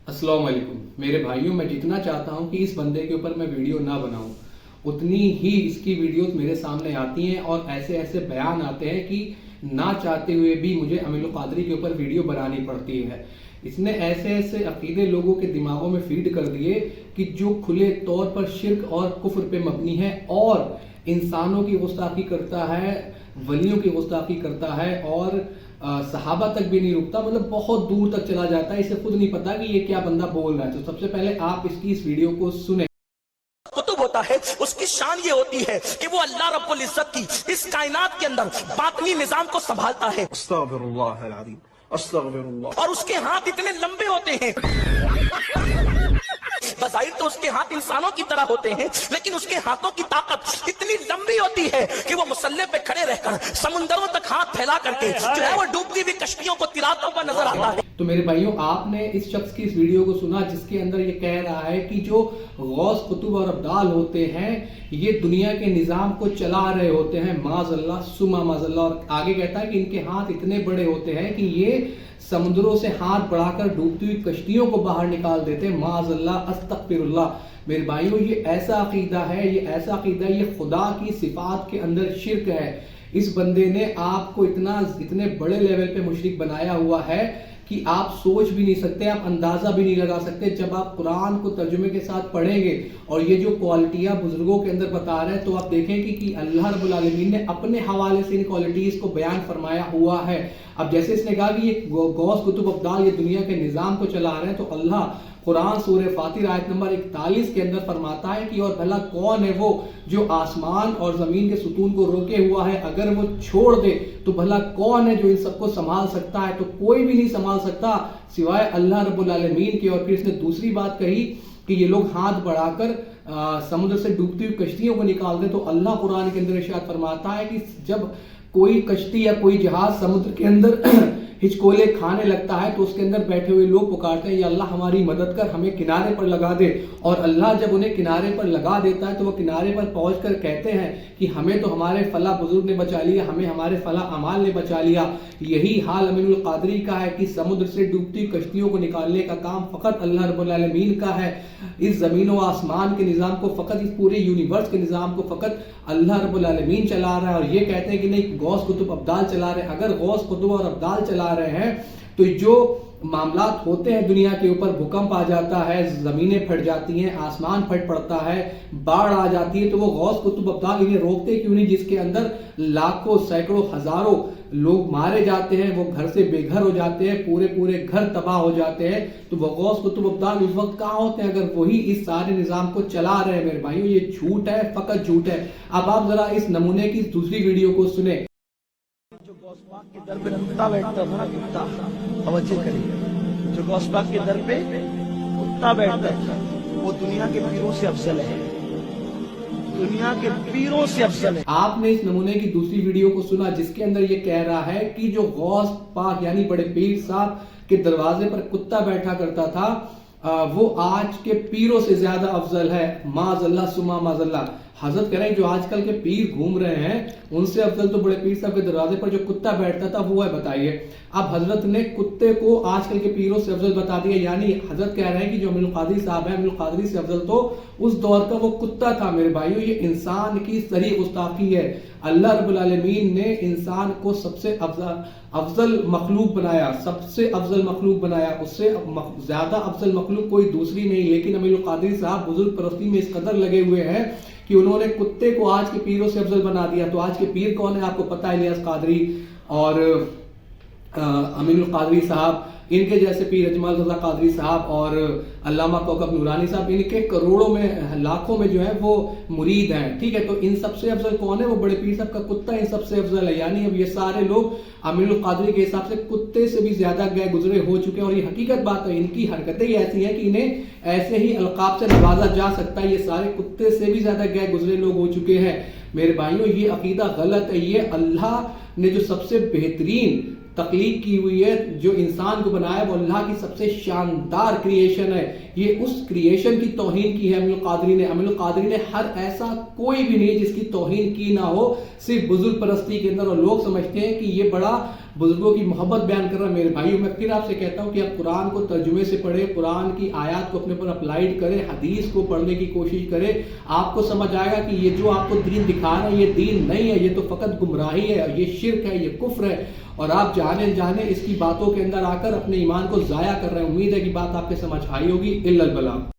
अस्सलाम वालेकुम मेरे भाइयों, मैं जितना चाहता हूं कि इस बंदे के ऊपर मैं वीडियो ना बनाऊं, उतनी ही इसकी वीडियोस मेरे सामने आती हैं और ऐसे ऐसे बयान आते हैं कि ना चाहते हुए भी मुझे अमीनुल कादरी के ऊपर वीडियो बनानी पड़ती है। इसने ऐसे ऐसे अकीदे लोगों के दिमागों में फीड कर दिए कि जो खुले तौर पर शिर्क और कुफ्र पे मबनी है और इंसानों की गुस्ताखी करता है, वलियों की गुस्ताखी करता है और सहाबा तक भी नहीं रुकता, मतलब बहुत दूर तक चला जाता है। इसे खुद नहीं पता कि ये क्या बंदा बोल रहा है। तो सबसे पहले आप इसकी इस वीडियो को सुने। कुतुब होता है, उसकी शान ये होती है कि वो अल्लाह रब्बुल इज्जत की इस कायनात के अंदर बातनी निजाम को संभालता है। अस्तगफिरुल्लाह अल अज़ीम, अस्तगफिरुल्लाह। और उसके हाथ इतने लंबे होते हैं, बज़ाहिर तो उसके हाथ इंसानों की तरह होते हैं, लेकिन उसके हाथों की ताकत इतनी लंबी होती है कि वो मुसल्ले पे खड़े रहकर समुंदरों तक हाथ फैला करके जो है वो डूबती हुई कश्तियों को तिराता हुआ नजर आता है। तो मेरे भाइयों, आपने इस शख्स की इस वीडियो को सुना जिसके अंदर ये कह रहा है कि जो गौस कुतुब और अब्दाल होते हैं ये दुनिया के निजाम को चला रहे होते हैं, माज़अल्लाह सुमा माज़अल्लाह। और आगे कहता है कि इनके हाथ इतने बड़े होते हैं कि ये समुद्रों से हाथ बढ़ाकर डूबती हुई कश्तियों को बाहर निकाल देते हैं, माज़अल्लाह अस्तगफिरुल्लाह। मेरे भाइयों, ये ऐसा अकीदा है, ये ऐसा अकीदा है, ये खुदा की सिफात के अंदर शिर्क है। इस बंदे ने आपको इतने बड़े लेवल पे मुशरिक बनाया हुआ है कि आप सोच भी नहीं सकते, आप अंदाजा भी नहीं लगा सकते। जब आप कुरान को तर्जुमे के साथ पढ़ेंगे और ये जो क्वालिटियां बुजुर्गों के अंदर बता रहे हैं तो आप देखेंगे कि अल्लाह रब्बुल आलमीन ने अपने हवाले से इन क्वालिटीज को बयान फरमाया हुआ है। अब जैसे इसने कहा कि ये गौस कुतुब अब्दाल ये दुनिया के निजाम को चला रहे हैं, तो अल्लाह कुरान सूरह फातिर आयत नंबर 41 के अंदर फरमाता है कि और भला कौन है वो जो आसमान और जमीन के सुतून को रोके हुआ है, अगर वो छोड़ दे तो भला कौन है जो इन सबको संभाल सकता है। तो कोई भी नहीं संभाल सकता सिवाय अल्लाह रब्बुल आलमीन के। और फिर इसने दूसरी बात कही कि ये लोग हाथ बढ़ाकर समुद्र से डूबती हुई कश्तियों को निकाल दे, तो अल्लाह कुरान के अंदर इरशाद फरमाता है कि जब कोई कश्ती या कोई जहाज समुद्र के अंदर हिचकोले खाने लगता है तो उसके अंदर बैठे हुए लोग पुकारते हैं, या अल्लाह हमारी मदद कर, हमें किनारे पर लगा दे। और अल्लाह जब उन्हें किनारे पर लगा देता है तो वो किनारे पर पहुंचकर कहते हैं कि हमें तो हमारे फला बुजुर्ग ने बचा लिया, हमें हमारे फला अमाल ने बचा लिया। यही हाल अमीनुल कादरी का है कि समुद्र से डूबती कश्तियों को निकालने का काम फकत अल्लाह रब्बुल आलमीन का है। इस जमीन व आसमान के निजाम को फकत, इस पूरे यूनिवर्स के निजाम को फकत अल्लाह रब्बुल आलमीन चला रहा है। और ये कहते हैं कि नहीं, गौस कुतुब अब्दाल चला रहे हैं। अगर गौस कुतुब और अब्दाल चला रहे हैं तो जो मामलात होते हैं दुनिया के ऊपर, भूकंप आ जाता है, जमीनें फट जाती हैं, आसमान फट पड़ता है, बाढ़ आ जाती है, तो वो गौस कुतुब अब्दाल इन्हें रोकते क्यों नहीं? जिसके अंदर लाखों सैकड़ों हजारों लोग मारे जाते हैं, वो घर से बेघर हो जाते हैं, पूरे पूरे घर तबाह हो जाते हैं, तो वो गौस कुतुब अब्दाल उस वक्त कहाँ होते हैं अगर वही इस सारे निजाम को चला रहे हैं? मेरे भाइयों, ये झूठ है, फकत झूठ है। अब आप जरा इस नमूने की दूसरी वीडियो को सुने। जो गौस पाक के दर पे कुत्ता बैठता था ना, कुत्ता, तवज्जो करिए, जो गौस पाक के दर पे कुत्ता बैठता था वो दुनिया के पीरों से अफजल है, दुनिया के पीरों से अफजल है। आपने इस नमूने की दूसरी वीडियो को सुना जिसके अंदर ये कह रहा है कि जो गौस पाक यानी बड़े पीर साहब के दरवाजे पर कुत्ता बैठा करता था वो आज के पीरों से ज्यादा अफजल है, माज़अल्लाह सुमा माज़अल्लाह। हजरत कह रहे हैं जो आजकल के पीर घूम रहे हैं उनसे अफजल तो बड़े पीर साहब के दरवाजे पर जो कुत्ता बैठता था वो है, बताइए। अब हजरत ने कुत्ते को आजकल के पीरों से अफजल बता दिया, यानी हजरत कह रहे हैं कि जो अमीनुल कादरी साहब है, अमीनुल कादरी से अफजल तो उस दौर का वो कुत्ता था। मेरे भाइयों, ये इंसान की सरी गुस्ताखी है। अल्लाह रब्बुल आलमीन ने इंसान को सबसे अफजल मखलूक बनाया, सबसे अफजल मखलूक बनाया, उससे ज्यादा अफजल मखलूक कोई दूसरी नहीं। लेकिन अमीनुल कादरी साहब बुजुर्ग परस्ती में इस कदर लगे हुए हैं कि उन्होंने कुत्ते को आज के पीरों से अफजल बना दिया। तो आज के पीर कौन है आपको पता है? इलियास कादरी और अमीनुल कादरी साहब, इनके जैसे पीर अजमल रजा कादरी साहब और अल्लामा कौकब नूरानी साहब, इनके करोड़ों में लाखों में जो है वो मुरीद हैं, ठीक है। तो इन सबसे अफजल कौन है? वो बड़े पीर साहब का कुत्ता इन सबसे अफजल है। यानी अब ये सारे लोग अमीनुल कादरी के हिसाब से कुत्ते से भी ज्यादा गए गुजरे हो चुके हैं। और ये हकीकत बात है, इनकी हरकतें ही ऐसी हैं कि इन्हें ऐसे ही अलकाब से नवाजा जा सकता है। ये सारे कुत्ते से भी ज्यादा गए गुजरे लोग हो चुके हैं। मेरे भाइयों, ये अकीदा गलत है। ये अल्लाह ने जो सबसे बेहतरीन तख्लीक की हुई है, जो इंसान को बनाया, वो अल्लाह की सबसे शानदार क्रिएशन है। ये उस क्रिएशन की तौहीन की है अमीनुल कादरी ने। अमीनुल कादरी ने हर ऐसा कोई भी नहीं जिसकी तौहीन की ना हो, सिर्फ बुजुर्ग परस्ती के अंदर। और लोग समझते हैं कि ये बड़ा बुजुर्गों की मोहब्बत बयान कर रहा मेरे भाइयों। मैं फिर आपसे कहता हूँ कि आप कुरान को तर्जुमे से पढ़े, कुरान की आयत को अपने पर अप्लाइड करें, हदीस को पढ़ने की कोशिश करें। आपको समझ आएगा कि ये जो आपको दीन दिखा रहे हैं ये दीन नहीं है, ये तो फकत गुमराही है, ये शिर्क है, ये कुफ्र है, और आप जाने जाने इसकी बातों के अंदर आकर अपने ईमान को जाया कर रहे हैं। उम्मीद है कि बात आपके समझ आई होगी। इल्लल बलाग।